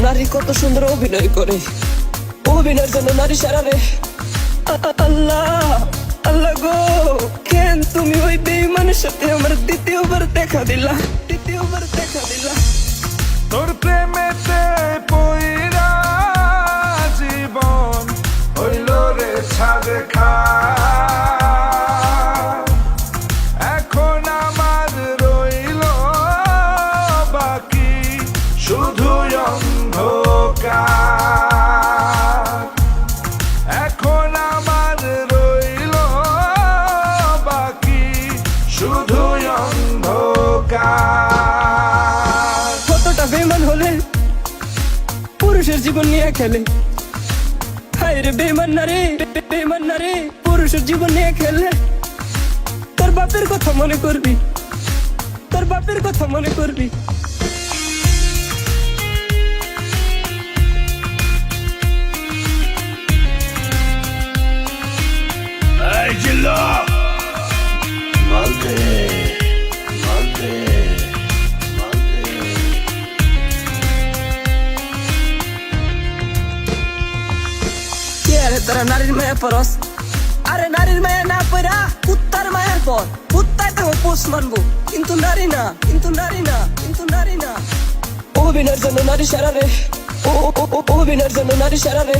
নারী কত সুন্দর অভিনয় করে, অভিনয়ের জন্য নারী সারারে। আল্লাহ আল্লাহ গো, কেন তুমি ওই বেঈমানের সাথে আমার দ্বিতীয়বার দেখা দিলা, দ্বিতীয়বার দেখা দিলা। তোর প্রেমেতে পইরা জীবন হইল রে ছাড় খা। এখন আমার রইল বাকি শুধু অন্ধকার। এখন আমার রইল বাকি শুধু অন্ধকার। কতটা বেঈমান হলে পুরুষের জীবন নিয়ে খেলে। হায় রে বেঈমান নারী, বেঈমান নারী পুরুষের জীবন নিয়ে খেলে। তোর বাপের কথা মনে করবি, তোর বাপের কথা মনে করবি। এই জিল্লা মালদে মালদে মালদে। কে আরে তোরা নারীর মায়া পরস? আরে নারীর মায়া না পড়া কুত্তার মায়ার পর। কুত্তায় তো পোষ মানবো, কিন্তু নারী না, কিন্তু নারী না, কিন্তু নারী না। অভিনয়ের জন্য নারী সারারে, অভিনয়ের জন্য নারী সারারে।